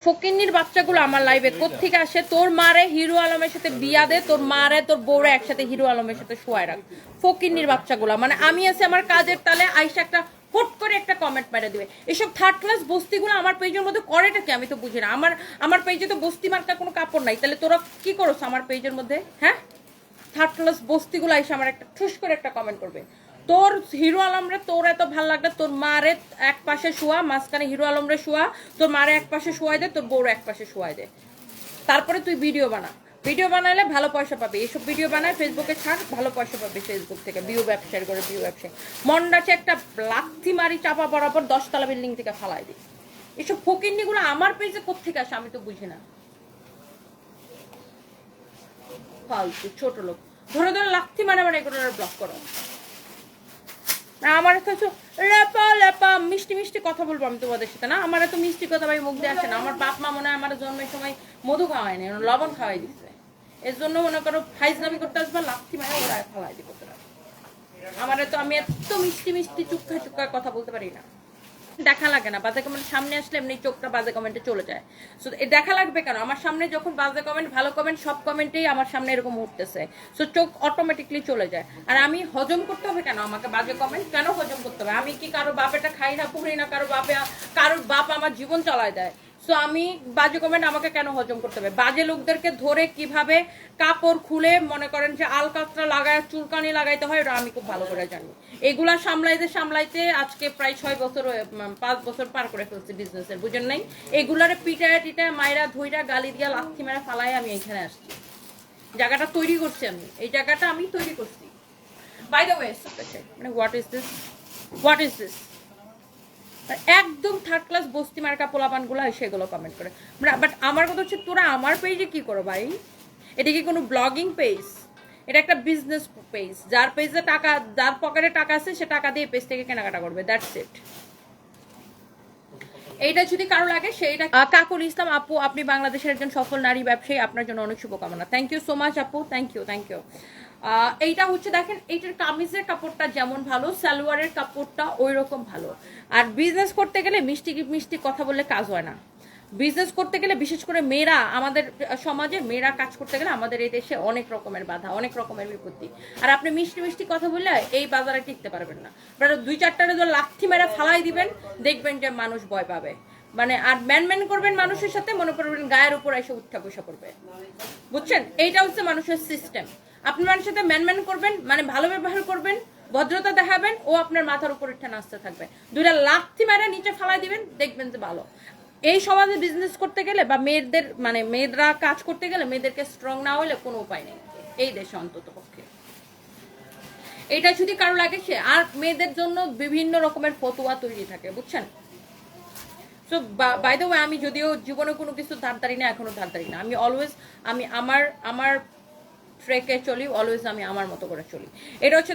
ফকিন্নির বাচ্চাগুলো আমার লাইভে কোত্থেকে আসে? তোর মারে হিরো আলমের সাথে বিয়া দে, তোর মারে তোর বউরে একসাথে হিরো আলমের সাথে শোয়ায় রাখ। ফকিন্নির বাচ্চাগুলো মানে আমি আছি আমার কাজের তালে, আইসা একটা হুট করে একটা কমেন্ট মেরে দিবে। এসব থার্ড ক্লাস বস্তিগুলো আমার পেজের মধ্যে করেটা কি আমি তো বুঝি না। আমার পেজে তো বস্তি মার্কা কোনো কাপড় নাই, তাহলে তোরা কি করছ আমার পেজের মধ্যে? হ্যাঁ, থার্ড ক্লাস বস্তিগুলো এসে আমার একটা ঠুস করে একটা কমেন্ট করবে। তোর হিরো আলমরে তোর এত ভাল লাগবে, তোর মারে এক পাশে শোয়া, মাঝখানে হিরো আলমরে শোয়া, তোর মারে এক পাশে শোয়াই দে, তোর বউরে এক পাশে শোয়াই দে, তারপরে তুই ভিডিও বানা। ভিডিও বানালে ভালো পয়সা পাবে। এইসব ভিডিও বানায় ফেসবুকে ছাড়, ভালো পয়সা পাবে ফেসবুক থেকে। ভিউ ব্যবসার করে ভিউ ব্যবসায় মন্ডাছে একটা লাথি মারি চাপা বরাবর 10 তলা বিল্ডিং থেকে ফালাই দিই। এসব ফকিন্নিগুলো আমার পেজে কোত্থেকে আসে আমি তো বুঝি না। ফালতু ছোট লোক ধরে ধরে লাথি মারে মানে এগুলো ব্লক করো। আমার তো লেপা লেপা মিষ্টি মিষ্টি কথা বলবো আমি তোমাদের সাথে না। আমার এত মিষ্টি কথা ভাই মুখ দিয়ে আসে না। আমার বাপ মা মনে হয় আমার জন্মের সময় মধু খাওয়ায়নি, লবণ খাওয়াই দিচ্ছে। এর জন্য মনে করো ফাইজলামি করতে আসবে, লাথি মারে ওরা ফালাই দিব তোরা। আমার তো আমি এত মিষ্টি মিষ্টি চুপকা চুপকা কথা বলতে পারি না। দেখা লাগে না, বাজে কমেন্ট সামনে আসলে এমনি চোখটা বাজে কমেন্টে চলে যায়। সো দেখা লাগবে কেন? আমার সামনে যখন বাজে কমেন্ট ভালো কমেন্ট সব কমেন্টেই আমার সামনে এরকম উঠতেছে, সো চোখ অটোমেটিকলি চলে যায়। আর আমি হজম করতে হবে কেন? আমাকে বাজে কমেন্ট কেন হজম করতে হবে? আমি কি কারো বাপেটা খাই না পুরি না? কারোর বাপ আমার জীবন চালায় দেয়। সো আমি বাজে কমেন্ট আমাকে কেন হজম করতে হবে? বাজে লোকদেরকে ধরে কিভাবে কাপড় খুলে মনে করেন যে আলকাতরা লাগায় চুলকানি লাগাইতে হয় ওটা আমি খুব ভালো করে জানি। এগুলা সামলাইতে সামলাইতে আজকে প্রায় 6 বছর 5 বছর পার করে ফেলছি বিজনেসের, বুঝেন নাই? এগুলারে পিটায় টিটায় মাইরা ধুইরা গালি দিয়া লাথি মেরা ফালাই আমি এইখানে আসছি। জায়গাটা তৈরি করছি আমি, এই জায়গাটা আমি তৈরি করছি। বাই দ্য ওয়ে মানে হোয়াট ইজ দিস একদম থার্ড ক্লাস বস্তি মার্কা পোলাপান গুলো সেগুলো কমেন্ট করে। বাট আমার কথা হচ্ছে তোরা আমার পেজে কি করো ভাই? এটা কি কোনো ব্লগিং পেজ? এটা একটা বিজনেস পেজ। যার পেজে টাকা, যার পকেটে টাকা আছে সে টাকা দিয়ে পেজ থেকে কেনাকাটা করবে, দ্যাটস ইট। এইটা যদি কারো লাগে সেইটা। কাকুল ইসলাম আপু, আপনি বাংলাদেশের একজন সফল নারী ব্যবসায়ী, আপনার জন্য অনেক শুভকামনা। থ্যাংক ইউ সো মাচ আপু, থ্যাংক ইউ। এইটা হচ্ছে দেখেন, এইটার কামিজের কাপড়টা যেমন ভালো, সালোয়ারের কাপড়টা ওই রকম ভালো। আর বিজনেস করতে গেলে মিষ্টি মিষ্টি কথা বললে কাজ হয় না। বিজনেস করতে গেলে বিশেষ করে মেয়েরা, আমাদের সমাজে মেয়েরা কাজ করতে গেলে আমাদের এই দেশে অনেক রকমের বাধা, অনেক রকমের বিপত্তি। আর আপনি মিষ্টি মিষ্টি কথা বললে এই বাজারে টিকতে পারবেন না। আপনারা 2-4টা লাথি মেরা ফালাই দিবেন, দেখবেন যে মানুষ ভয় পাবে। মানে আর ম্যান করবেন মানুষের সাথে, মনে করবেন গায়ের উপর এসে উঠা বসা করবে, বুঝছেন? এইটা হচ্ছে মানুষের সিস্টেম। আপনি মানুষের সাথে ম্যান করবেন, মানে ভালো ব্যবহার করবেন, ভদ্রতা দেখাবেন, ও আপনার মাথার উপর উঠে নাচতে থাকবে। 2টা লাথি মেরে নিচে ফালাই দিবেন, দেখবেন যে ভালো। এই সমাজে বিজনেস করতে গেলে বা মেয়েদের মানে মেয়েরা কাজ করতে গেলে মেয়েদেরকে স্ট্রং না হলে কোনো উপায় নেই এই দেশে অন্তত পক্ষে। এটা যদি কারো লাগে সে আর মেয়েদের জন্য বিভিন্ন রকমের ফতোয়া তৈরি থাকে, বুঝছেন? সো বাই দ্য ওয়ে, আমি যদিও জীবনে কোনো কিছু ধারধারি না, এখনো ধারধারি না। আমি অলওয়েজ আমি আমার ট্রেকে চলি, অলওয়েজ আমি আমার মতো করে চলি। এটা হচ্ছে